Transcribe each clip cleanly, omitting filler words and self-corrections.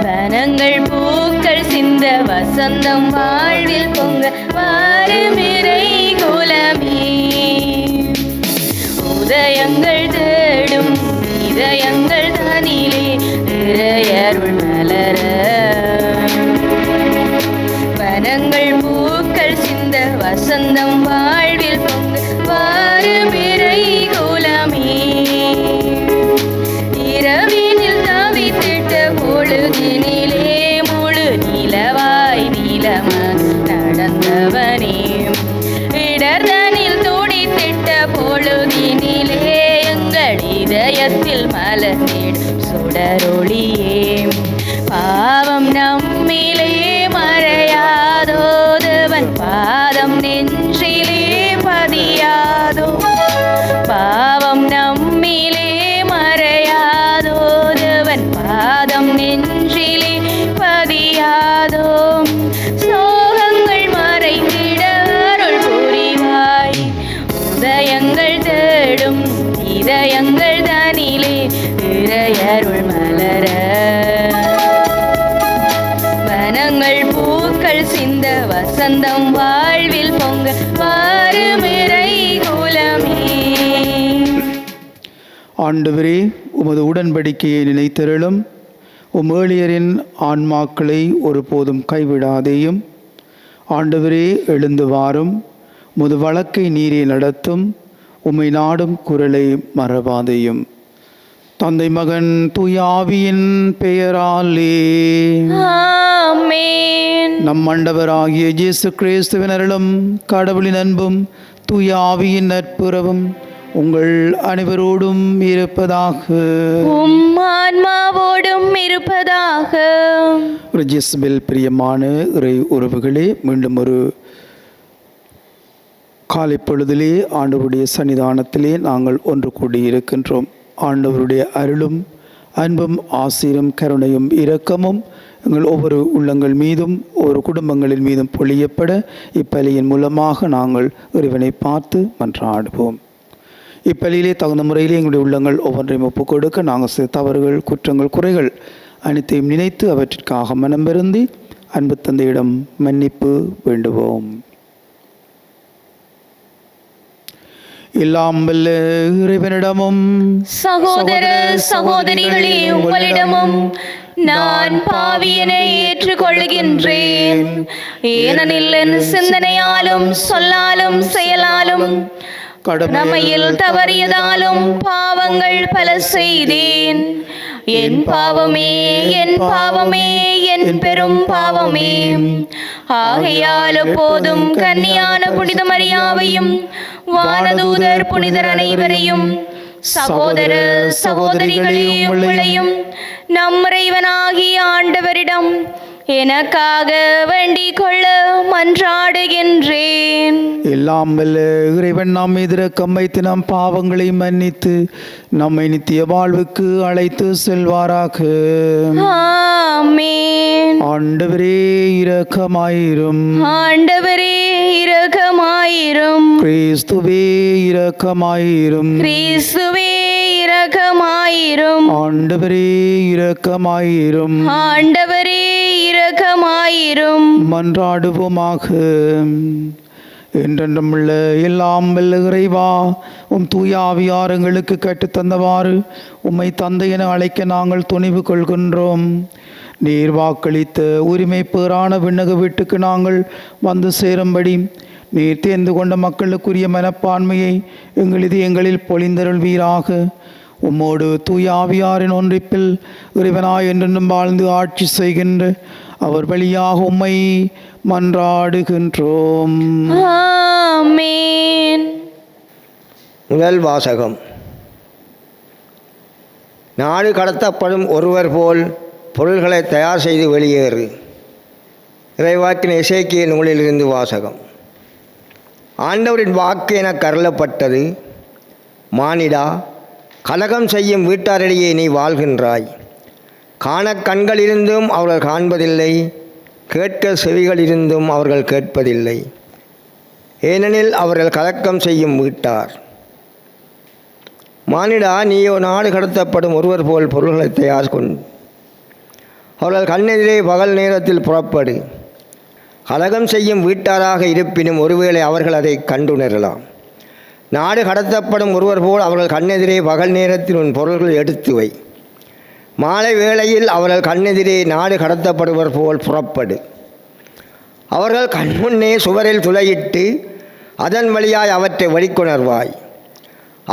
வனங்கள் பூக்கள் சிந்த வசந்தம் வாழ்வில் பொங்க வாருமிறை குலமே. உதயங்கள் தேடும் இதயங்கள் தனிலே இறையருள் மலர. வனங்கள் பூக்கள் சிந்த வசந்தம் வாழ்வில் பொங்க வாருமிறை குலமே. இரவினில் தவித்திட்ட பொழுதினிலே முழு நிலவாய் நீலம நடந்தவனே. இடர்தனில் துடித்திட்ட பொழுதினிலே எங்கள் இதயத்தில் மலர்ந்திடும் சுடரொளியே. பாவம் நம்மிலே மறையாதோ, தேவன் பாதம் நெஞ்சிலே பதியாதோ. பாவம் நம்மிலே மறையாதோ, தேவன் பாதம் நெஞ்சிலே பதியாதோ. சோகங்கள் மறைந்திட அருள் புரிவாய். உதயங்கள் தேடும் இதயங்கள் தனிலே இறையருள் மலர. வனங்கள் பூக்கள் சிந்த வசந்தம் வாழ்வில் பொங்க வாருமிறை குலமே. ஆண்டவரே, உமது உடன்படிக்கையை நினைத்தருளும். ஏழியரின் ஆன்மாக்களை ஒருபோதும் கைவிடாதேயும். ஆண்டவரே, எழுந்து வாரும். உமது வழக்கை நீரே நடத்தும். உம்மை நாடும் குரலை மறவாதேயும். தந்தை மகன் தூய ஆவியின் பெயராலே ஆமென். நம் ஆண்டவராகிய இயேசு கிறிஸ்துவின் அருளும் கடவுளின் அன்பும் தூய ஆவியின் நட்புறவும் உங்கள் அனைவரோடும் இருப்பதாக. உம் ஆன்மாவோடும் இருப்பதாக. ரிஜிஸ்பில் பிரியமான இறை உறவுகளே, மீண்டும் ஒரு காலை பொழுதிலே ஆண்டவருடைய சன்னிதானத்திலே நாங்கள் ஒன்று கூடியிருக்கின்றோம். ஆண்டவருடைய அருளும் அன்பும் ஆசீரும் கருணையும் இரக்கமும் எங்கள் ஒவ்வொரு உள்ளங்கள் மீதும் ஒவ்வொரு குடும்பங்களின் மீதும் பொழியப்பட இப்பலியின் மூலமாக நாங்கள் இறைவனை பார்த்து மன்றாடுவோம். இப்பலியிலே தகுந்த முறையிலே எங்களுடைய உள்ளங்கள் ஒவ்வொன்றையும் ஒப்புக் கொடுக்க நாங்கள் செய்த தவறுகள், குற்றங்கள், குறைகள் அனைத்தையும் நினைத்து அவற்றிற்காக மனம் வருந்தி அன்பு தந்தையிடம் மன்னிப்பு வேண்டுவோம். எல்லாம் வல்ல இறைவனிடமும் சகோதர சகோதரிகளே, உங்களிடமும் நான் பாவியனை ஏற்றுக்கொள்கின்றேன். ஏனெனில் என் சிந்தனையாலும் சொல்லாலும் செயலாலும் கடமையில் தவறியதாலும் பாவங்கள் பல செய்தேன். என் பாவமே, என் பாவமே, என் பெரும் பாவமே. ஆகையால் எப்போதும் கன்னியான புனித மரியாவையும் வானதூதர் புனிதர் அனைவரையும் சகோதர சகோதரிகளே உங்களையும் நம் இறைவனாகிய ஆண்டவரிடம் எனக்காக வேண்டிக் கொள்ள மன்றாடுகின்றேன். எல்லாம் வல்ல இறைவன் நாம் மீது இரக்கம் வைத்து நம் பாவங்களை மன்னித்து நம்மை நித்திய வாழ்வுக்கு அழைத்து செல்வாராக. ஆமென். ஆண்டவரே இரக்கமாயிரும். ஆண்டவரே இரக்கமாயிரும். கிறிஸ்துவே இரக்கமாயிரும். கிறிஸ்துவே இரக்கமாயிரும். ஆண்டவரே இரக்கமாயிரும். ஆண்டவரே இரக்கமாயிரும். மன்றாடுவோமாக. என்றென்றுமுள்ள எல்லாம் வல்ல இறைவா, உம் தூய ஆவியார் எங்களுக்கு கற்றுத்தந்தவாறு உம்மை தந்தை என அழைக்க நாங்கள் துணிவு கொள்கின்றோம். நீர் வாக்களித்த உரிமை பேரான விண்ணக வீட்டுக்கு நாங்கள் வந்து சேரும்படி நீர் தேர்ந்து கொண்ட மக்களுக்குரிய மனப்பான்மையை எங்கள் இதயங்களில் பொழிந்தருள்வீராக. உம்மோடு தூய ஆவியாரின் ஒன்றிப்பில் இறைவனாய் என்றென்றும் வாழ்ந்து ஆட்சி செய்கின்ற அவர் வழியாக உம்மை மன்றாடுகின்றோம். ஆமென். முதல் வாசகம். நாடு கடத்தப்படும் ஒருவர் போல் பொருள்களை தயார் செய்து வெளியேறு. இறைவாக்கின் எசேக்கியேல் நூலிலிருந்து வாசகம். ஆண்டவரின் வாக்கு என கருளப்பட்டது. மானிடா, கலகம் செய்யும் வீட்டாரிடையே நீ வாழ்கின்றாய். காண கண்களிருந்தும் அவர்கள் காண்பதில்லை, கேட்க செவிகளிருந்தும் அவர்கள் கேட்பதில்லை. ஏனெனில் அவர்கள் கலக்கம் செய்யும் வீட்டார். மானிடா, நீயோ நாடு கடத்தப்படும் ஒருவர் போல் பொருள்களை தயார் கொண்டு அவர்கள் கண்ணெதிரே பகல் நேரத்தில் புறப்படு. கலகம் செய்யும் வீட்டாராக இருப்பினும் ஒருவேளை அவர்கள் அதை கண்டுணரலாம். நாடு கடத்தப்படும் ஒருவர் போல் அவர்கள் கண்ணெதிரே பகல் நேரத்தில் உன் பொருள்களை எடுத்து வை. மாலை வேளையில் அவர்கள் கண்ணெதிரே நாடு கடத்தப்படுவர் போல் புறப்படு. அவர்கள் கண்முன்னே சுவரில் துளையிட்டு அதன் வழியாய் அவற்றை வெளிக்கொணர்வாய்.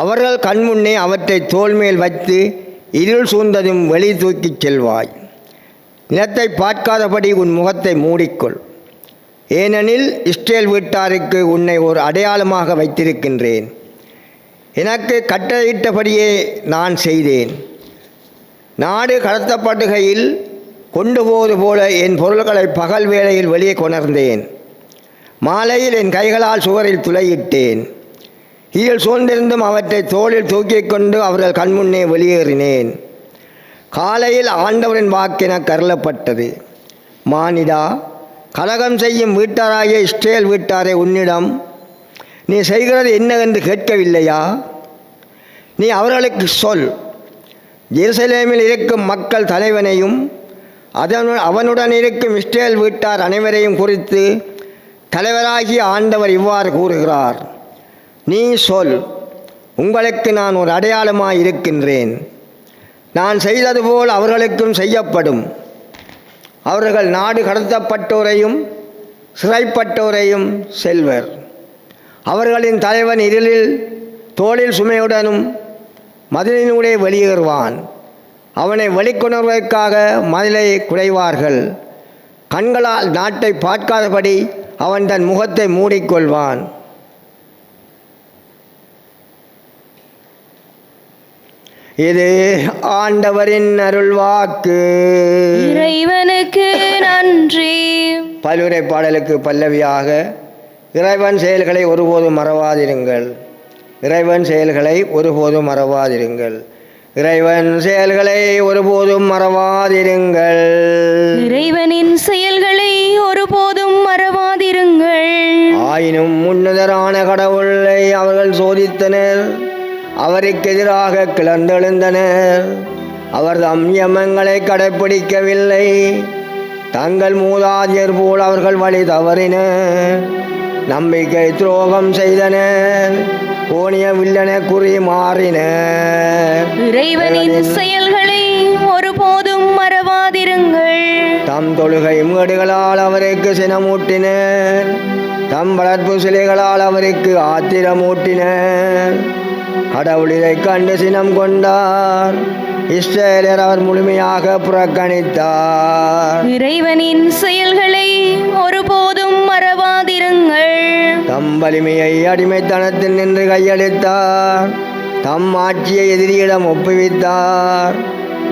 அவர்கள் கண்முன்னே அவற்றை தோள்மேல் வைத்து இருள் சூழ்ந்ததும் வெளி தூக்கிச் செல்வாய். நிலத்தை பார்க்காதபடி உன் முகத்தை மூடிக்கொள். ஏனெனில் இஸ்ரேல் வீட்டாருக்கு உன்னை ஒரு அடையாளமாக வைத்திருக்கின்றேன். எனக்கு கட்டளையிட்டபடியே நான் செய்தேன். நாடு கடத்தப்படுகையில் கொண்டு போவது போல என் பொருள்களை பகல் வேளையில் வெளியே கொணர்ந்தேன். மாலையில் என் கைகளால் சுவரில் துளையிட்டேன். ஈழ் சூழ்ந்திருந்தும் அவற்றை தோளில் தூக்கிக் கொண்டு அவர்கள் கண்முன்னே வெளியேறினேன். காலையில் ஆண்டவரின் வாக்கென கருளப்பட்டது. மானிடா, கலகம் செய்யும் வீட்டாராகிய இஸ்ரேல் வீட்டாரை உன்னிடம் நீ செய்கிறது என்னவென்று கேட்கவில்லையா? நீ அவர்களுக்கு சொல், எருசலேமில் இருக்கும் மக்கள் தலைவனையும் அவனுடன் இருக்கும் இஸ்ரேல் வீட்டார் அனைவரையும் குறித்து தலைவராகிய ஆண்டவர் இவ்வாறு கூறுகிறார். நீ சொல், உங்களுக்கு நான் ஒரு அடையாளமாய் இருக்கின்றேன். நான் செய்தது போல் அவர்களுக்கும் செய்யப்படும். அவர்கள் நாடு கடத்தப்பட்டோரையும் சிறைப்பட்டோரையும் செல்வர். அவர்களின் தலைவன் இருளில் தோளில் சுமையுடனும் மதிலினூடே வெளியேறுவான். அவனை வெளிக்கொணர்வதற்காக மதிலை குடைவார்கள். கண்களால் நாட்டை பார்க்காதபடி அவன் தன் முகத்தை மூடிக்கொள்வான். இது ஆண்டவரின் அருள்வாக்கு. இறைவனுக்கு நன்றி. பல்லுரை பாடலுக்கு பல்லவியாக, இறைவன் செயல்களை ஒருபோதும் மறவாதிருங்கள். இறைவன் செயல்களை ஒருபோதும் மறவாதிருங்கள். இறைவன் செயல்களை ஒருபோதும் மறவாதிருங்கள். இறைவனின் செயல்களை ஒருபோதும் மறவாதிருங்கள். ஆயினும் முன்னுதரான கடவுளை அவர்கள் சோதித்தனர். அவருக்கு எதிராக கிளர்ந்தெழுந்தனர். அவர் தம் நியமங்களை கடைப்பிடிக்கவில்லை. தங்கள் மூதாதையர் போல் அவர்கள் வழி தவறினர். நம்பிக்கை துரோகம் செய்தனர். கோணிய வில்லன குறி மாறினர். இறைவனின் செயல்களை ஒருபோதும் மறவாதிருங்கள். தம் தொழுகை மேடுகளால் அவருக்கு சினமூட்டினர். தம் வளர்ப்பு சிலைகளால் அவருக்கு ஆத்திரமூட்டினர். கடவுள் இதை கண்டு சினம் கொண்டார். இஸ்ரேலர் அவர் முழுமையாக புறக்கணித்தார். இறைவனின் செயல்களை ஒருபோதும் மறவாதிருங்கள். தம் வலிமையை அடிமைத்தனத்தில் நின்று கையளித்தார். தம் ஆட்சியை எதிரியிடம் ஒப்புவித்தார்.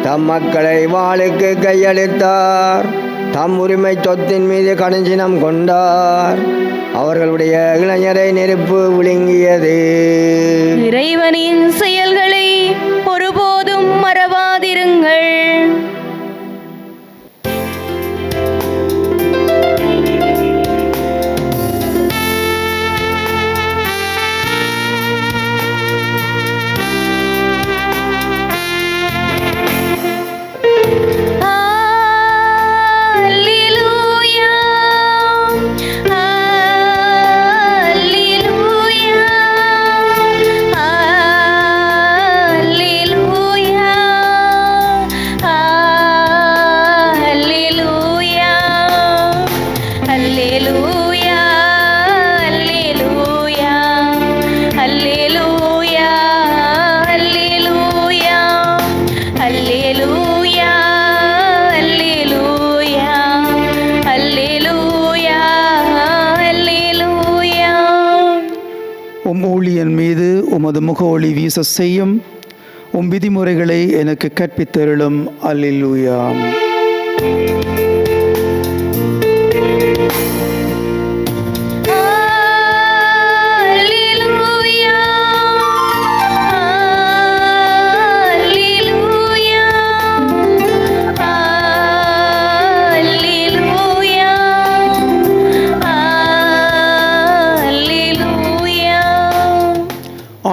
தம் மக்களை வாளுக்கு கையளித்தார். தம் உரிமை சொத்தின் மீது கடுஞ்சினம் கொண்டார். அவர்களுடைய இளைஞரை நெருப்பு விழுங்கியது. இறைவனின் செயல்களை ஒருபோதும் மறவாதிருங்கள். ஊழியன் மீது உமது முக ஒளி வீச செய்யும். உம் விதிமுறைகளை எனக்கு கற்பித்தருளும். அல்லேலூயா.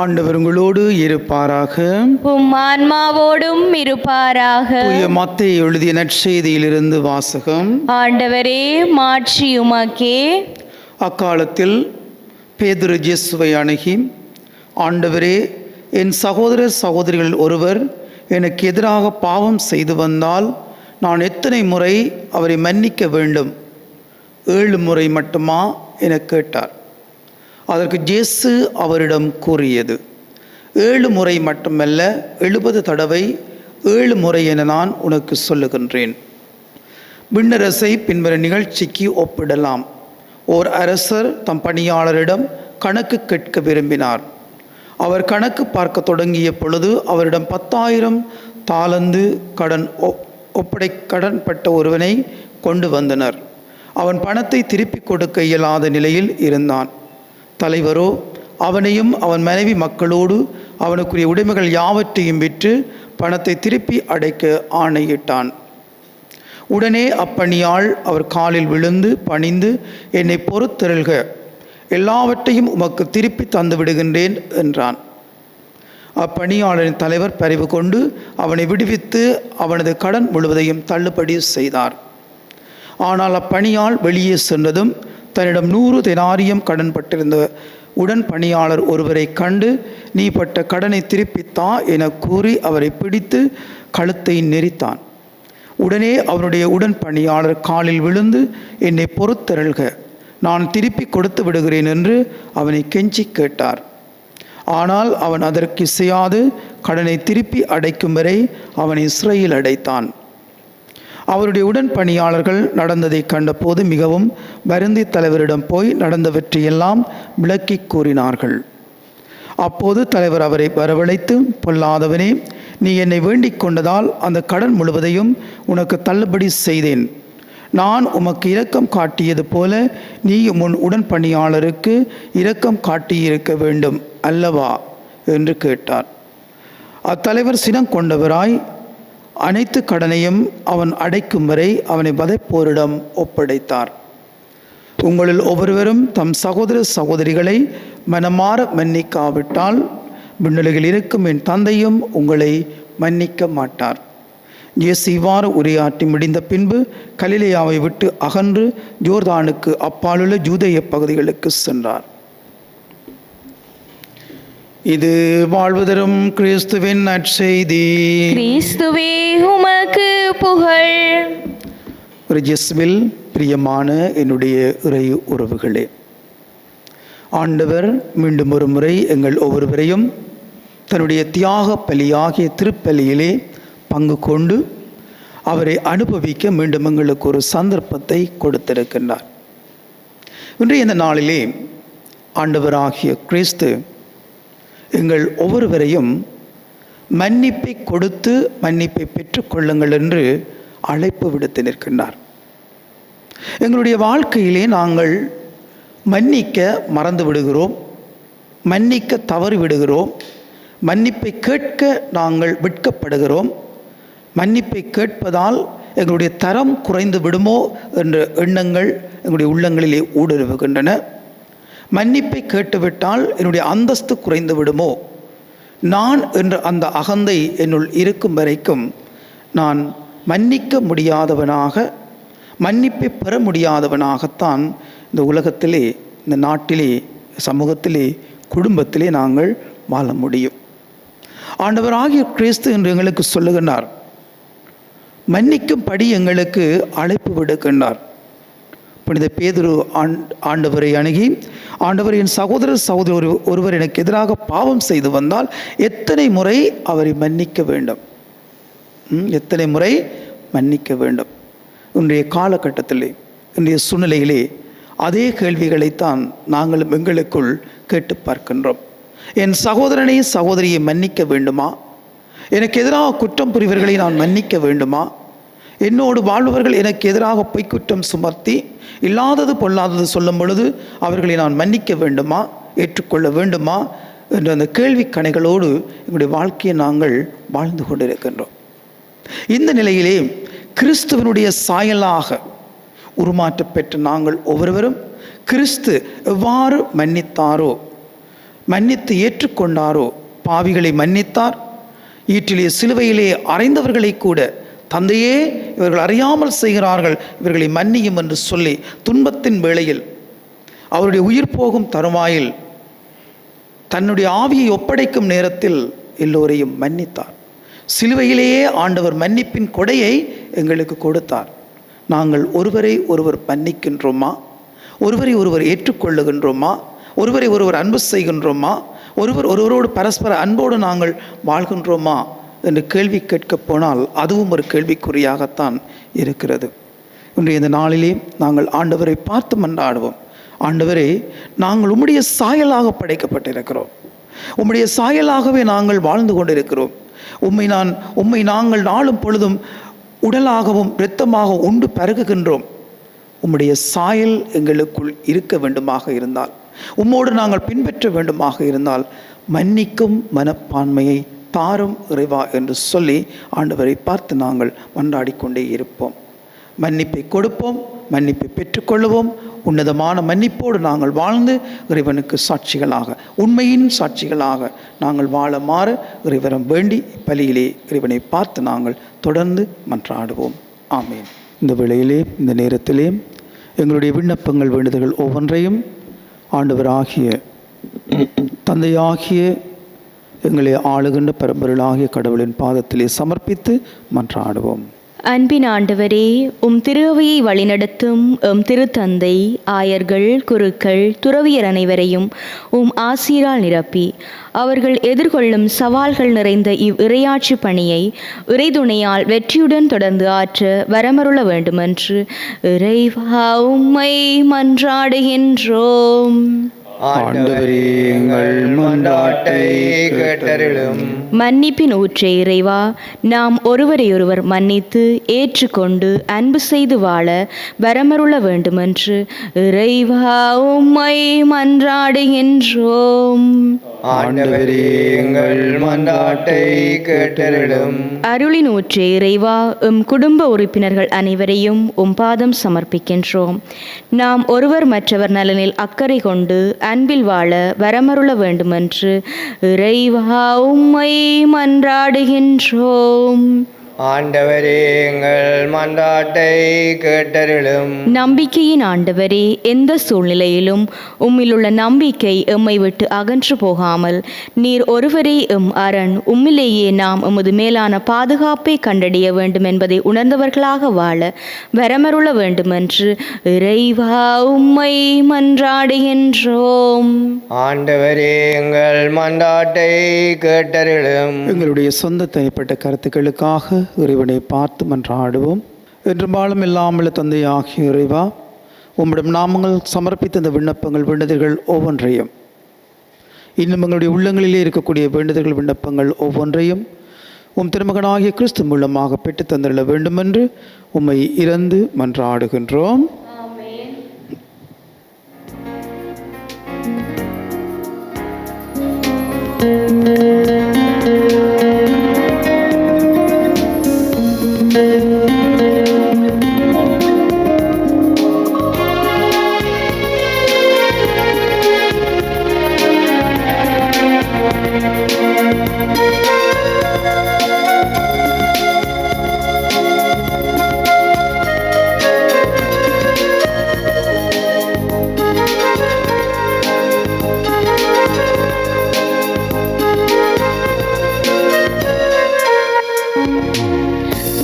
ஆண்டவர் உங்களோடு இருப்பாராக. உம் ஆன்மாவோடும் இருப்பாராக. தூய மத்தேயு எழுதிய நற்செய்தியிலிருந்து வாசகம். ஆண்டவரே மாட்சி உமக்கே. அக்காலத்தில் பேதுரு இயேசுவை அணுகி, ஆண்டவரே, என் சகோதர சகோதரிகளில் ஒருவர் எனக்கு எதிராக பாவம் செய்து வந்தால் நான் எத்தனை முறை அவரை மன்னிக்க வேண்டும்? 7 முறை மட்டுமா என கேட்டார். அதற்கு இயேசு அவரிடம் கூறியது, 7 முறை மட்டுமல்ல, 70 தடவை 7 முறை என நான் உனக்கு சொல்லுகின்றேன். விண்ணரசை பின்வரும் நிகழ்ச்சிக்கு ஒப்பிடலாம். ஓர் அரசர் தம் பணியாளரிடம் கணக்கு கேட்க விரும்பினார். அவர் கணக்கு பார்க்க தொடங்கிய பொழுது அவரிடம் 10,000 தாலந்து கடன்பட்ட ஒருவனை கொண்டு வந்தனர். அவன் பணத்தை திருப்பி கொடுக்க இயலாத நிலையில் இருந்தான். தலைவரோ அவனையும் அவன் மனைவி மக்களோடு அவனுக்குரிய உடைமைகள் யாவற்றையும் விற்று பணத்தை திருப்பி அடைக்க ஆணையிட்டான். உடனே அப்பணியாள் அவர் காலில் விழுந்து பணிந்து, என்னை பொறுத்தருள்க, எல்லாவற்றையும் உமக்கு திருப்பி தந்து விடுகின்றேன் என்றான். அப்பணியாளரின் தலைவர் பரிவு கொண்டு அவனை விடுவித்து அவனது கடன் முழுவதையும் தள்ளுபடி செய்தார். ஆனால் அப்பணியாள் வெளியே சென்றதும் தன்னிடம் 100 தெனாரியம் கடன்பட்டிருந்த உடன் பணியாளர் ஒருவரை கண்டு, நீ பட்ட கடனை திருப்பித்தா என கூறி அவரை பிடித்து கழுத்தை நெரித்தான். உடனே அவனுடைய உடன் பணியாளர் காலில் விழுந்து, என்னை பொறுத்தருள்க, நான் திருப்பி கொடுத்து விடுகிறேன் என்று அவனை கெஞ்சி கேட்டார். ஆனால் அவன் அதற்கு இசையாது கடனை திருப்பி அடைக்கும் வரை அவனை சிறையில் அடைத்தான். அவருடைய உடன் பணியாளர்கள் நடந்ததை கண்டபோது மிகவும் வருந்தி தலைவரிடம் போய் நடந்தவற்றையெல்லாம் விளக்கி கூறினார்கள். அப்போது தலைவர் அவரை வரவழைத்து, பொல்லாதவனே, நீ என்னை வேண்டிக் கொண்டதால் அந்த கடன் முழுவதையும் உனக்கு தள்ளுபடி செய்தேன். நான் உமக்கு இரக்கம் காட்டியது போல நீயும் உன் உடன் பணியாளருக்கு இரக்கம் காட்டியிருக்க வேண்டும் அல்லவா என்று கேட்டார். அத்தலைவர் சினம் கொண்டவராய் அனைத்து கடனையும் அவன் அடைக்கும் வரை அவனை வதைப்போரிடம் ஒப்படைத்தார். உங்களில் ஒவ்வொருவரும் தம் சகோதர சகோதரிகளை மனமாற மன்னிக்காவிட்டால் விண்ணுலகில் இருக்கும் என் தந்தையும் உங்களை மன்னிக்க மாட்டார். இயேசு இவ்வாறு உரையாற்றி முடிந்த பின்பு கலிலேயாவை விட்டு அகன்று யோர்தானுக்கு அப்பாலுள்ள யூதேய பகுதிகளுக்கு சென்றார். இது வாழ்வு தரும் கிறிஸ்துவின் நற்செய்தி. கிறிஸ்துவே உமக்கு புகழ். ஒரு இயேசுவில் பிரியமான என்னுடைய இறை உறவுகளே, ஆண்டவர் மீண்டும் ஒரு முறை எங்கள் ஒவ்வொருவரையும் தன்னுடைய தியாக பலியாகிய திருப்பலியிலே பங்கு கொண்டு அவரை அனுபவிக்க மீண்டும் எங்களுக்கு ஒரு சந்தர்ப்பத்தை கொடுத்திருக்கின்றார். இன்றைய இந்த நாளிலே ஆண்டவராகிய கிறிஸ்து எங்கள் ஒவ்வொருவரையும் மன்னிப்பை கொடுத்து மன்னிப்பை பெற்றுக்கொள்ளுங்கள் என்று அழைப்பு விடுத்து நிற்கின்றார். எங்களுடைய வாழ்க்கையிலே நாங்கள் மன்னிக்க மறந்து விடுகிறோம், மன்னிக்க தவறி விடுகிறோம், மன்னிப்பை கேட்க நாங்கள் வெட்கப்படுகிறோம். மன்னிப்பை கேட்பதால் எங்களுடைய தரம் குறைந்து விடுமோ என்ற எண்ணங்கள் எங்களுடைய உள்ளங்களிலே ஊடுருவுகின்றன. மன்னிப்பை கேட்டுவிட்டால் என்னுடைய அந்தஸ்து குறைந்து விடுமோ, நான் என்ற அந்த அகந்தை என்னுள் இருக்கும் வரைக்கும் நான் மன்னிக்க முடியாதவனாக, மன்னிப்பை பெற முடியாதவனாகத்தான் இந்த உலகத்திலே, இந்த நாட்டிலே, சமூகத்திலே, குடும்பத்திலே நாங்கள் வாழ முடியும். ஆண்டவராகிய கிறிஸ்து என்று எங்களுக்கு சொல்லுகின்றார், மன்னிக்கும்படி எங்களுக்கு அழைப்பு விடுக்கின்றார். புனித பேதுரு ஆண்டவரை அணுகி, ஆண்டவர், என் சகோதர சகோதரி ஒருவர் எனக்கு எதிராக பாவம் செய்து வந்தால் எத்தனை முறை அவரை மன்னிக்க வேண்டும்? எத்தனை முறை மன்னிக்க வேண்டும்? இன்றைய காலகட்டத்திலே, இன்றைய சூழ்நிலையிலே அதே கேள்விகளைத்தான் நாங்களும் எங்களுக்குள் கேட்டு பார்க்கின்றோம். என் சகோதரனை சகோதரியை மன்னிக்க வேண்டுமா? எனக்கு எதிராக குற்றம் புரிவர்களை நான் மன்னிக்க வேண்டுமா? என்னோடு வாழ்பவர்கள் எனக்கு எதிராக பொய்க்குற்றம் சுமர்த்தி இல்லாதது பொல்லாதது சொல்லும் பொழுது அவர்களை நான் மன்னிக்க வேண்டுமா, ஏற்றுக்கொள்ள வேண்டுமா என்ற அந்த கேள்வி கணைகளோடு எங்களுடைய வாழ்க்கையை நாங்கள் வாழ்ந்து கொண்டிருக்கின்றோம். இந்த நிலையிலே கிறிஸ்துவனுடைய சாயலாக உருமாற்ற பெற்ற நாங்கள் ஒவ்வொருவரும் கிறிஸ்து எவ்வாறு மன்னித்தாரோ, மன்னித்து ஏற்றுக்கொண்டாரோ, பாவிகளை மன்னித்தார். ஈற்றிலே சிலுவையிலே அறைந்தவர்களை கூட தந்தையே, இவர்கள் அறியாமல் செய்கிறார்கள், இவர்களை மன்னியும் என்று சொல்லி துன்பத்தின் வேளையில் அவருடைய உயிர் போகும் தருவாயில் தன்னுடைய ஆவியை ஒப்படைக்கும் நேரத்தில் எல்லோரையும் மன்னித்தார். சிலுவையிலேயே ஆண்டவர் மன்னிப்பின் கொடையை எங்களுக்கு கொடுத்தார். நாங்கள் ஒருவரை ஒருவர் மன்னிக்கின்றோமா? ஒருவரை ஒருவர் ஏற்றுக்கொள்ளுகின்றோமா? ஒருவரை ஒருவர் அன்பு செய்கின்றோமா? ஒருவரோடு பரஸ்பர அன்போடு நாங்கள் வாழ்கின்றோமா என்று கேள்வி கேட்கப் போனால் அதுவும் ஒரு கேள்விக்குறியாகத்தான் இருக்கிறது. இன்றைய இந்த நாளிலே நாங்கள் ஆண்டவரை பார்த்து மன்றாடுவோம். ஆண்டவரே, நாங்கள் உம்முடைய சாயலாக படைக்கப்பட்டிருக்கிறோம். உம்முடைய சாயலாகவே நாங்கள் வாழ்ந்து கொண்டிருக்கிறோம். உம்மை நாங்கள் நாளும் பொழுதும் உடலாகவும் இரத்தமாக உண்டு பருகுகின்றோம். உம்முடைய சாயல் எங்களுக்குள் இருக்க வேண்டுமாக இருந்தால், உம்மோடு நாங்கள் பின்பற்ற வேண்டுமாக இருந்தால் மன்னிக்கும் மனப்பான்மையை தாரும் இறைவா என்று சொல்லி ஆண்டவரை பார்த்து நாங்கள் மன்றாடிக்கொண்டே இருப்போம். மன்னிப்பை கொடுப்போம், மன்னிப்பை பெற்றுக்கொள்ளுவோம். உன்னதமான மன்னிப்போடு நாங்கள் வாழ்ந்து இறைவனுக்கு சாட்சிகளாக, உண்மையின் சாட்சிகளாக நாங்கள் வாழமாற இறைவரம் வேண்டி பலியிலே இறைவனை பார்த்து நாங்கள் தொடர்ந்து மன்றாடுவோம். ஆமேன். இந்த வேளையிலே, இந்த நேரத்திலே எங்களுடைய விண்ணப்பங்கள், வேண்டுதல்கள் ஒவ்வொன்றையும் ஆண்டவராகிய தந்தையாகிய எங்களை ஆளுகின்ற பரம்பொருளாகிய கடவுளின் பாதத்திலே சமர்ப்பித்து மன்றாடுவோம். அன்பின் ஆண்டவரே, உம் திருவையை வழிநடத்தும் எம் திருத்தந்தை, ஆயர்கள், குருக்கள், துறவியர் அனைவரையும் உம் ஆசீரால் நிரப்பி அவர்கள் எதிர்கொள்ளும் சவால்கள் நிறைந்த இறையாட்சி பணியை இறைதுணையால் வெற்றியுடன் தொடர்ந்து ஆற்ற வரமருள வேண்டுமென்று இறைவா உம்மை மன்றாடுகின்றோம். ஆண்டவரே, எங்கள் மன்றாட்டை கேட்டருளும். மன்னிப்பின் ஊற்றே இறைவா, நாம் ஒருவரையொருவர் மன்னித்து ஏற்றுக்கொண்டு அன்பு செய்து வாழ வரமருள வேண்டுமென்று இறைவா உம்மை மன்றாடுகின்றோம். ஆண்டவரே, எங்கள் மன்றாட்டை கேட்டருளும். அருளின் ஊற்றே இறைவா, எம் குடும்ப உறுப்பினர்கள் அனைவரையும் உம் பாதம் சமர்ப்பிக்கின்றோம். நாம் ஒருவர் மற்றவர் நலனில் அக்கறை கொண்டு அன்பில் வாழ வரமருள வேண்டுமென்று இறைவா உம்மை மன்றாடுகின்றோம். ஆண்டவரே, எங்கள் மன்றாட்டை கேட்டருளும். நம்பிக்கையின் ஆண்டவரே, எந்த சூழ்நிலையிலும் உம்மிலுள்ள நம்பிக்கை எம்மை விட்டு அகன்று போகாமல் நீர் ஒருவரே எம் அரண், உம்மிலேயே நாம் எமது மேலான பாதுகாப்பை கண்டறிய வேண்டும் என்பதை உணர்ந்தவர்களாக வாழ வரமருள வேண்டுமென்று இறைவா உம்மை மன்றாடுகின்றோம். ஆண்டவரே, எங்கள் மன்றாட்டை கேட்டருளும். எங்களுடைய சொந்த தனிப்பட்ட கருத்துக்களுக்காக இறைவனை பார்த்து மன்றாடுவோம். என்று பாலும் இல்லாமல் தந்தையாகிய இறைவா, உம்மிடம் நாமங்கள் சமர்ப்பித்த இந்த விண்ணப்பங்கள், வேண்டுதல்கள் ஒவ்வொன்றையும், இன்னும் எங்களுடைய உள்ளங்களிலே இருக்கக்கூடிய வேண்டுதல்கள், விண்ணப்பங்கள் ஒவ்வொன்றையும் உம் திருமகனாகிய கிறிஸ்து மூலமாக பெற்று தந்திட வேண்டுமென்று உம்மை இறந்து மன்றாடுகின்றோம்.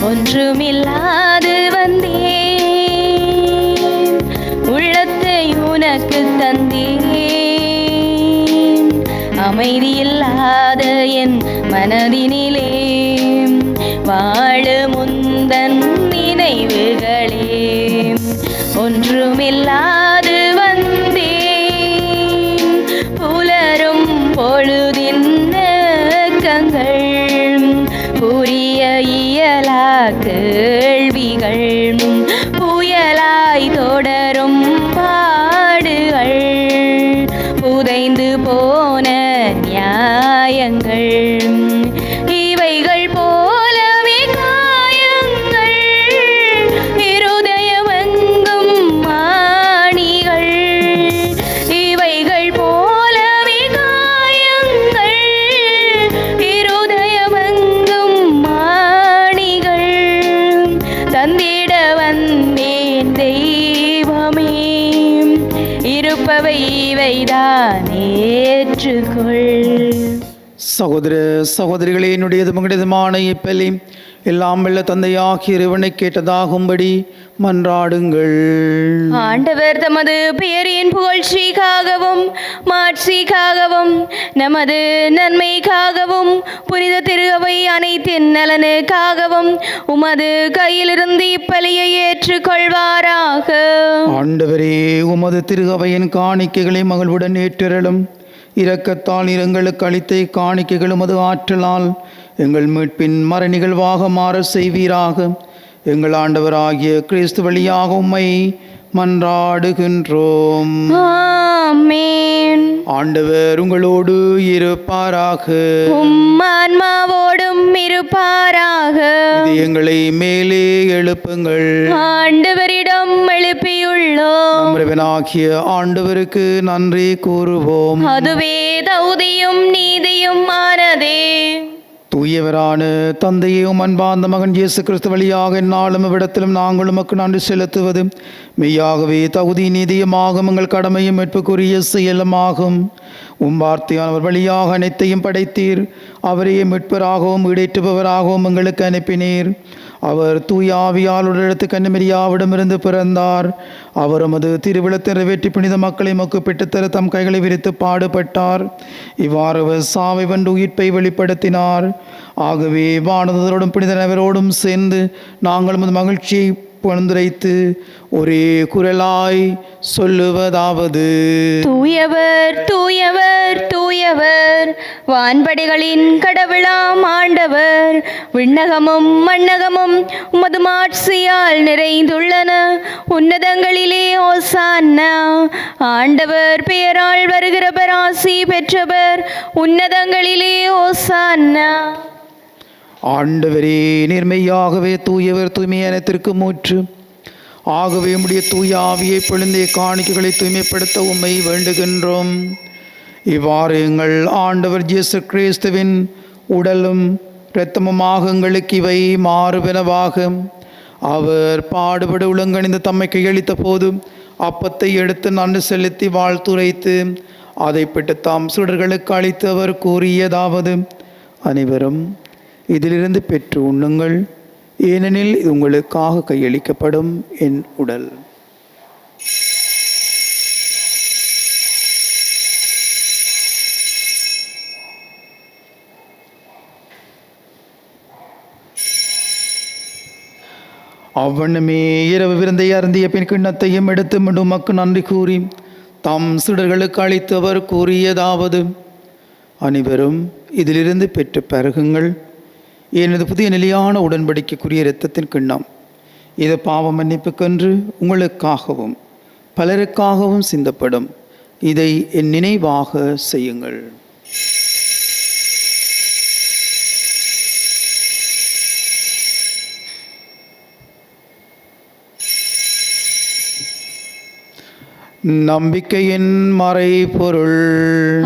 ஒன்றுமில்லாது வந்தேன், உள்ளத்தை உனக்கு தந்தேன். அமைதியில்லாத என் மனதினிலே வாழும் முந்தன் நினைவுகளே. ஒன்றுமில்லாது வந்தேன், புலரும் பொழுதின் கங்கள் புரிய இயலா கேள்விகள், புயலாய் தொடரும் பாடுகள், புதைந்து போன நியாயங்கள், இவைகள் போலவே காயங்கள், இருதயமெங்கும் மாணிகள், இவைகள் போலவே காயங்கள், இவைதான் ஏற்றுக்கொள். சகோதர சகோதரிகளே, என்னுடையது உங்களுடையதுமான இப்பலி எல்லாம் வெள்ள தந்தையாகிய இறைவனை கேட்டதாகும்படி மன்றாடுங்கள். ஆண்டவர் தமது பெயரின் புகழ்ச்சிக்காகவும் மாட்சிக்காகவும் நமது நன்மைக்காகவும் புனித திருவை அனைத்தின் நலனுக்காகவும் உமது கையிலிருந்து இப்பலியை ஏற்றுக்கொள்வாராக. ஆண்டவரே, உமது திருகவையின் காணிக்கைகளை மகிழ்வுடன் ஏற்றருளும். இரக்கத்தால் இரங்களுக்கு அளித்த காணிக்கைகளும் அது ஆற்றலால் எங்கள் மீட்பின் மறை நிகழ்வாக மாற செய்வீராக. எங்கள் ஆண்டவராகிய கிறிஸ்து வழியாக உம்மை மன்றாடுகின்றோம். ஆமென். ஆண்டவர் உங்களோடு இருப்பாராக. உம் ஆன்மாவோடும் இருப்பாராக. எங்களை மேலே எழுப்புங்கள். ஆண்டவரிடம் எழுப்பியுள்ளோம். நம்முடையவனாகிய ஆண்டவருக்கு நன்றி கூறுவோம். அதுவே தகுதியும் நீதியும் ஆனதே. தூயவரான தந்தையும் அன்பார்ந்த மகன் இயேசு கிறிஸ்து வழியாக எந்நாளும் இவ்விடத்திலும் நாங்கள் உமக்கு நன்றி செலுத்துவது மெய்யாகவே தகுதி நீதியுமாகும். எங்கள் கடமையும் மீட்புக்குரிய செயலுமாகும். வார்த்தையானவர் வழியாக அனைத்தையும் படைத்தீர். அவரையே மீட்பராகவும் ஈடேற்றுபவராகவும் எங்களுக்கு அனுப்பினீர். அவர் தூய ஆவியாளுடைய கன்னிமரியாவிடமிருந்து பிறந்தார். அவர் எமது திருவிழத்தை நிறைவேற்றி புனித மக்களை மக்கு பெற்றுத்தர தம் கைகளை விரித்து பாடுபட்டார். இவ்வாறு அவர் சாவை வென்று உயிர்ப்பை வெளிப்படுத்தினார். ஆகவே வானதரோடும் புனித நபரோடும் சேர்ந்து நாங்கள் எமது மகிழ்ச்சியை பந்துரைத்து ஒரே குரலாய் சொல்லுவதாவது: தூயவர் தூயவர் தூயவர், வான்படைகளின் கடவுளாம் ஆண்டவர். விண்ணகமும் மண்ணகமும் உமது மாட்சியால் நிறைந்துள்ளன. உன்னதங்களிலே ஓசான்னா. ஆண்டவர் பெயரால் வருகிறவர் ஆசி பெற்றவர். உன்னதங்களிலே ஓசான்னா. ஆண்டவரே, நேர்மையாகவே தூயவர், தூய்மையானத்திற்கு மூற்று. ஆகவே உம்முடைய தூய ஆவியை பொழுந்தே காணிக்கைகளை தூய்மைப்படுத்த உம்மை வேண்டுகின்றோம். இவ்வாறு எங்கள் ஆண்டவர் இயேசு கிறிஸ்துவின் உடலும் இரத்தமுமாக எங்களுக்கு இவை மாறுபெனவாக. அவர் பாடுபட உலங்கணிந்து தம்மை கையளித்த போது அப்பத்தை எடுத்து நன்றி செலுத்தி வாழ்த்துரைத்து அதை பெற்று தாம் சுடர்களுக்கு அளித்து அவர் கூறியதாவது: அனைவரும் இதிலிருந்து பெற்று உண்ணுங்கள், ஏனெனில் இது உங்களுக்காக கையளிக்கப்படும் என் உடல். அவ்வண்ணமே இரவு விருந்தை அருந்திய பின் கிண்ணத்தையும் எடுத்து மீண்டும் உமக்கு நன்றி கூறி தாம் சீடர்களுக்கு அளித்து அவர் கூறியதாவது: அனைவரும் இதிலிருந்து பெற்று பருகுங்கள், எனது புதிய நிலையான உடன்படிக்கைக்குரிய இரத்தத்தின் கிண்ணம். இது பாவ மன்னிப்புக்கென்று உங்களுக்காகவும் பலருக்காகவும் சிந்தப்படும். இதை என் நினைவாக செய்யுங்கள். நம்பிக்கையின் மறைபொருள்.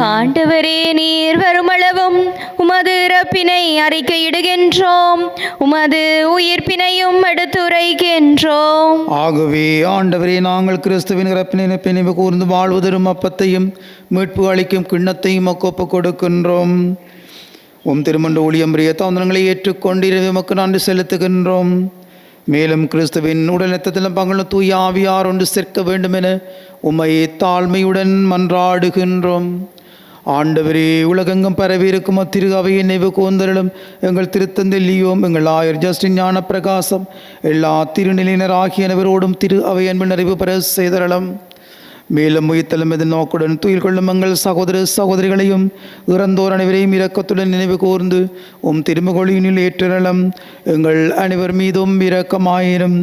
ஆண்டவரே, நீர் வருமளவும் உமது இறப்பினை அறிக்கையிடுகின்றோம், உமது உயிர்ப்பினையும் எடுத்துரைக்கின்றோம். ஆகவே ஆண்டவரே, நாங்கள் கிறிஸ்துவின் இறப்பினை நினைவு கூர்ந்து வாழ்வதரும் அப்பத்தையும் மீட்பு அளிக்கும் கிண்ணத்தையும் ஒப்பு கொடுக்கின்றோம். உம் திருமண்ட ஊழியம் தந்திரங்களை ஏற்றுக்கொண்டு இரவு உமக்கு நன்றி செலுத்துகின்றோம். மேலும் கிறிஸ்துவின் உடல் இரத்தத்திலும் பங்களும் தூய ஆவியார் ஒன்று சேர்க்க வேண்டும் என உம்மை தாழ்மையுடன் மன்றாடுகின்றோம். ஆண்டவரே, உலகெங்கும் பரவி இருக்கும் திரு அவையை நினைவு கூர்ந்தருளும். எங்கள் திருத்தந்தை லியோம், எங்கள் ஆயர் ஜஸ்டின் ஞான பிரகாசம், எல்லா திருநிலையினர் ஆகிய அனைவரோடும் திரு அவை அன்பின் அறிவு பெற செய்தருளும். மேலும் உயிர்த்தலும் எது நோக்குடன் துயில் கொள்ளும் எங்கள் சகோதர சகோதரிகளையும் இறந்தோர் அனைவரையும் இரக்கத்துடன் நினைவு கூர்ந்து திருமொழியினில் ஏற்றலும். எங்கள் அனைவர் மீதும் இரக்கமாயிரும்.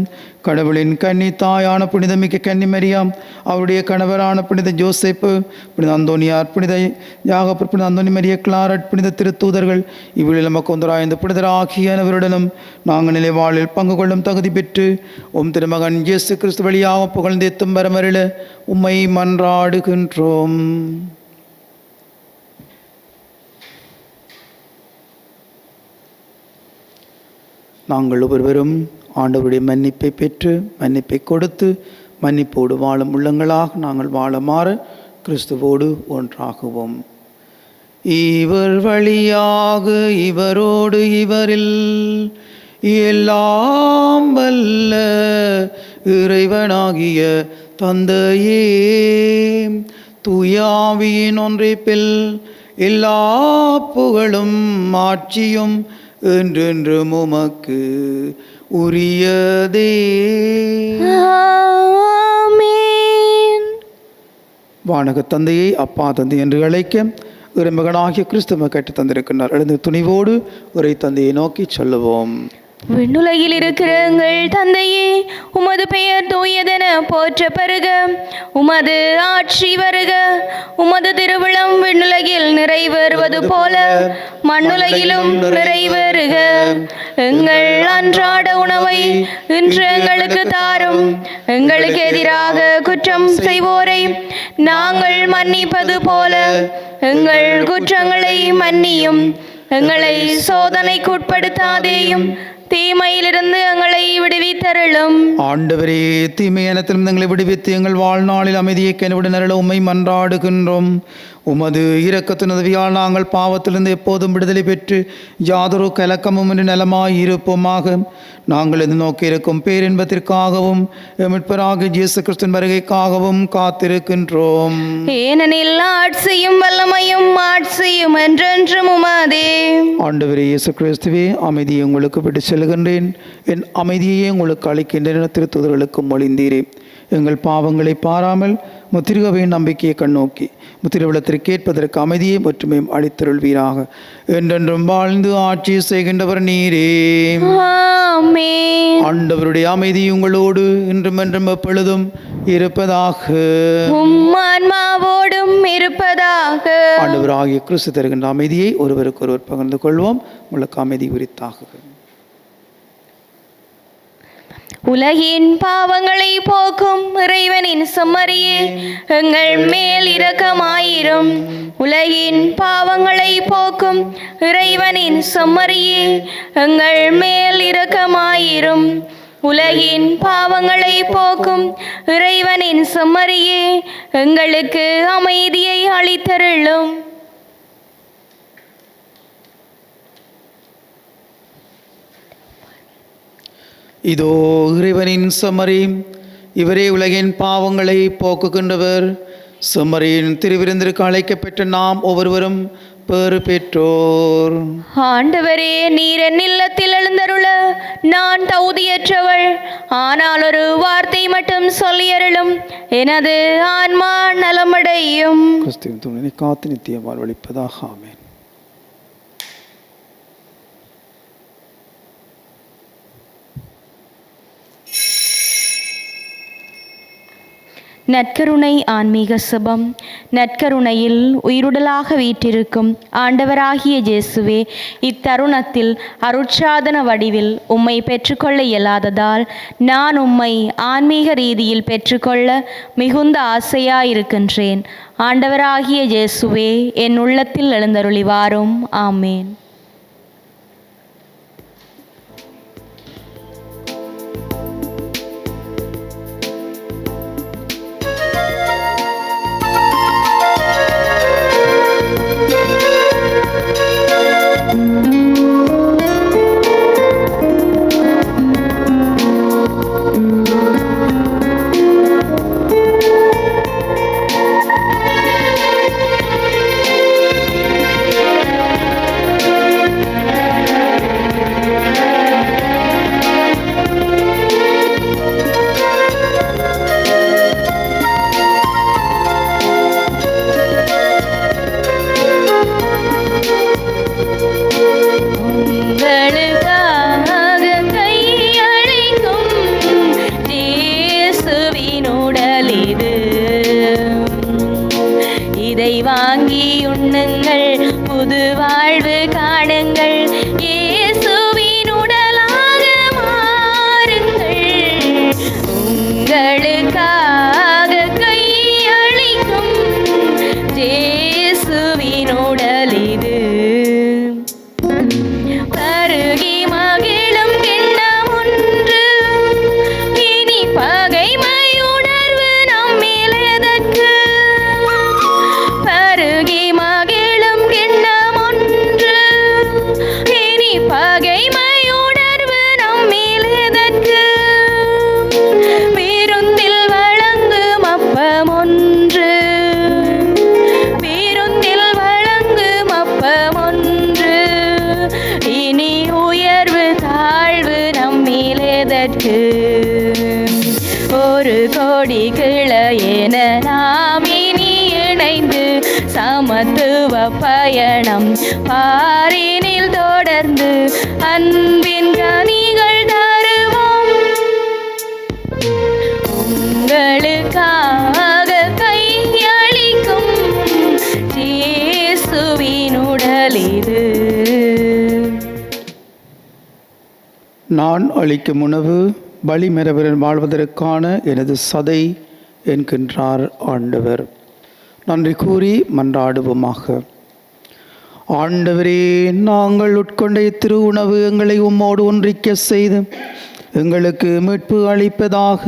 கடவுளின் கன்னி தாயான புனிதமிக்க கன்னி மரியாம், அவருடைய கணவரான புனித ஜோசேப்பு, புனித அந்தோனியார், புனித யாகப்பர், புனித அந்தோனி மரிய கிளாரட், புனித திருத்தூதர்கள், இவ்விழில் நமக்கு ஒன்றாய்ந்த புனிதர் ஆகிய அனைவருடனும் நாங்கள் நிலைவாழில் பங்கு கொள்ளும் தகுதி பெற்று திருமகன் இயேசு கிறிஸ்து வழியாக புகழ்ந்தேத்தும் வரமருள உம்மை மன்றாடுகின்றோம். நாங்கள் ஒவ்வொருவரும் ஆண்டவருடைய மன்னிப்பை பெற்று மன்னிப்பை கொடுத்து மன்னிப்போடு வாழும் உள்ளங்களாக நாங்கள் வாழ மாற கிறிஸ்துவோடு ஒன்றாகுவோம். இவர் வழியாக இவரோடு இவரில் எல்லாம் வல்ல இறைவனாகிய தந்தையே, தூயாவியின் ஒன்றிப்பில் எல்லா புகழும் ஆட்சியும் என்றென்றும் உமக்கு உரியதே. ஆமென். வானக தந்தையை அப்பா தந்தை என்று அழைக்க இறைமகனாகிய கிறிஸ்துவ கேட்டு தந்திருக்கின்றார். எழுந்து துணிவோடு உரை தந்தையை நோக்கி சொல்லுவோம். விண்ணுலகில் இருக்கிற எங்கள் தந்தையே, உமது பெயர் தூயதென போற்ற பெருக, உமது ஆட்சி வருக, உமது திருவிழம் விண்ணுலகில் நிறைவேறுவது போல மண்ணுலகிலும் நிறைவேறுக. எங்கள் அன்றாட உணவை இன்று எங்களுக்கு தாரும். எங்களுக்கு எதிராக குற்றம் செய்வோரை நாங்கள் மன்னிப்பது போல எங்கள் குற்றங்களை மன்னியும். எங்களை சோதனைக்கு உட்படுத்தாதேயும், தீமையிலிருந்து எங்களை விடுவித்தருளும். ஆண்டவரே, தீமையானத்திலிருந்து எங்களை விடுவித்து எங்கள் வாழ்நாளில் அமைதியை கனிவுடன் உம்மை மன்றாடுகின்றோம். உமது இரக்கத்தின் உதவியால் நாங்கள் பாவத்திலிருந்து எப்போதும் விடுதலை பெற்று யாதொரு கலக்கமும் என்று நலமாய் இருப்போமாக. நாங்கள் எது நோக்கி இருக்கும் பேரின்பத்திற்காகவும் மீட்பராகிய இயேசு கிறிஸ்துவின் வருகைக்காகவும் காத்திருக்கின்றோம். ஏனெனில் ஆட்சியும் வல்லமையும் ஆட்சியும் என்றென்றும் உமதே. ஆண்டவரே இயேசு கிறிஸ்துவே, அமைதியை உங்களுக்கு விட்டு செல்கின்றேன், என் அமைதியை உங்களுக்கு அளிக்கின்றேன் திருத்துதர்களுக்கு மொழிந்தீரே. எங்கள் பாவங்களை பாராமல் முத்திருகவையின் நம்பிக்கையை கண்ணோக்கி முத்திருவிளத்திற்கு கேட்பதற்கு அமைதியை ஒற்றுமையும் அளித்தருள்வீராக. என்றென்றும் வாழ்ந்து ஆட்சி செய்கின்றவர் நீரே. ஆமென். ஆண்டவருடைய அமைதி உங்களோடு இன்றும் என்றும் எப்பொழுதும் இருப்பதாக. உம் ஆன்மாவோடும் இருப்பதாக. ஆண்டவராகிய கிறிஸ்து தருகின்ற அமைதியை ஒருவருக்கு ஒருவர் பகிர்ந்து கொள்வோம். உங்களுக்கு அமைதி உரித்தாக. உலகின் பாவங்களை போக்கும் இறைவனின் செம்மறியே, எங்கள் மேல் இரக்கமாயிரும். உலகின் பாவங்களை போக்கும் இறைவனின் செம்மறியே, எங்கள் மேல் இரக்கமாயிரும். உலகின் பாவங்களை போக்கும் இறைவனின் செம்மறியே, எங்களுக்கு அமைதியை அளித்தருளும். இதோ இறைவனின் செம்மறி, இவரே உலகின் பாவங்களை போக்குகின்றவர். செம்மறியின் திருவிருந்திற்கு அழைக்கப்பெற்ற நாம் ஒவ்வொருவரும் பேறு பெற்றோர். ஆண்டவரே, நீர் என் இல்லத்தில் எழுந்தருள நான் தகுதியற்றவள். ஆனால் ஒரு வார்த்தை மட்டும் சொல்லியருளும், எனது ஆன்மா நலமடையும். கிறிஸ்துவின் துணை காத்து நித்திய வாழ்வளிப்பதாக. ஆமென். நற்கருணை ஆன்மீக சுபம். நற்கருணையில் உயிருடலாக வீற்றிருக்கும் ஆண்டவராகிய இயேசுவே, இத்தருணத்தில் அருட்சாதன வடிவில் உம்மை பெற்றுக்கொள்ள இயலாததால் நான் உம்மை ஆன்மீக ரீதியில் பெற்றுக்கொள்ள மிகுந்த ஆசையாயிருக்கின்றேன். ஆண்டவராகிய இயேசுவே, என் உள்ளத்தில் எழுந்தருளி வாரும். ஆமேன். செய்வதற்கு ஒரு கோடி கிளையென நாம் இனி இணைந்து சமத்துவ பயணம் பாரினில் தொடர்ந்து அன்பின் கனிகள் தருவோம். உங்களுக்காக கையளிக்கும் இயேசுவின் உடல் இது. நான் அளிக்கும் உணவு பலிமரவரில் வாழ்வதற்கான எனது சதை என்கின்றார் ஆண்டவர். நன்றி கூறி மன்றாடுவோமாக. ஆண்டவரே, நாங்கள் உட்கொண்ட திரு உணவு எங்களை உம்மோடு ஒன்றிக்க செய்து எங்களுக்கு மீட்பு அளிப்பதாக.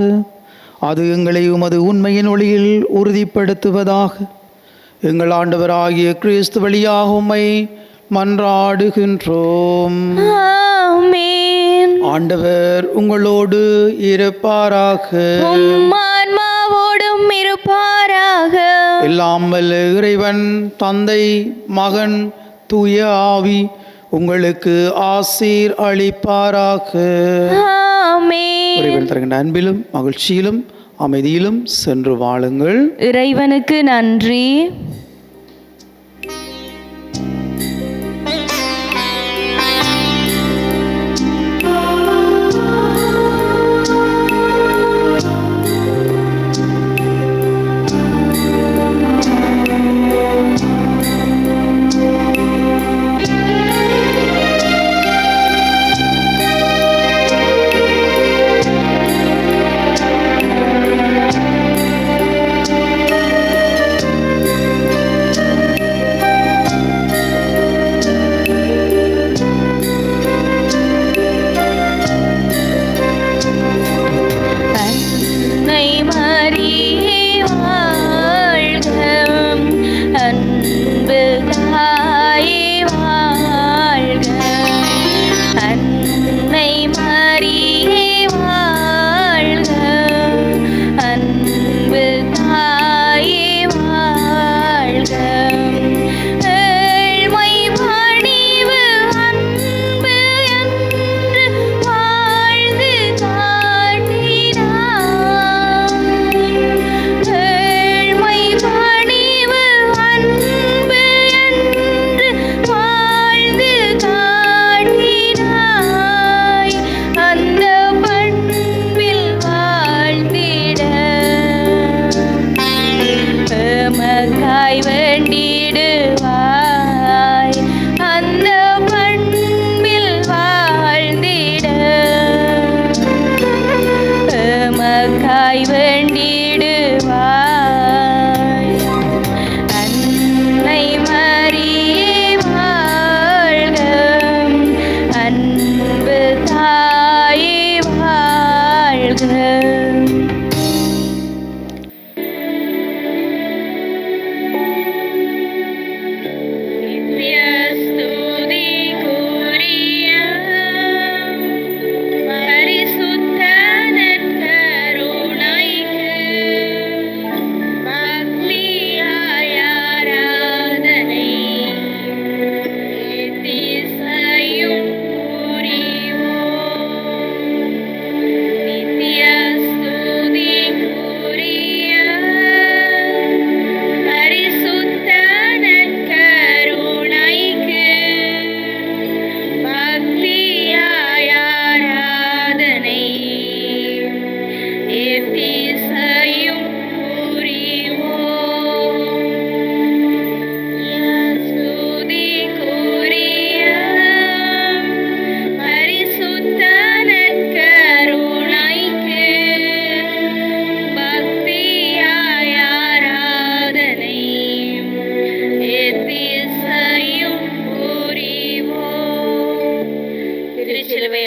அது எங்களை உமது உண்மையின் ஒளியில் உறுதிப்படுத்துவதாக. எங்கள் ஆண்டவராகிய கிறிஸ்து வழியாக உம்மை மன்றாடுகின்றோம். ஆமென். ஆண்டவர் உங்களோடு இருப்பாராக. உம் ஆன்மாவோடும் இருப்பாராக. எல்லாம் வல்ல இறைவன் தந்தை, மகன், தூய ஆவி உங்களுக்கு ஆசீர் அளிப்பாராக. ஆமென். இறைவன் தருகின்ற அன்பிலும் மகிழ்ச்சியிலும் அமைதியிலும் சென்று வாழுங்கள். இறைவனுக்கு நன்றி.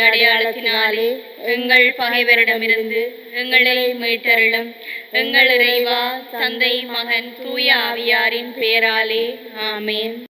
அடையாளத்தினாலே எங்கள் பகைவரிடமிருந்து எங்களை மீட்டருளும். எங்கள் இறைவா, தந்தை, மகன், தூய ஆவியாரின் பெயராலே ஆமேன்.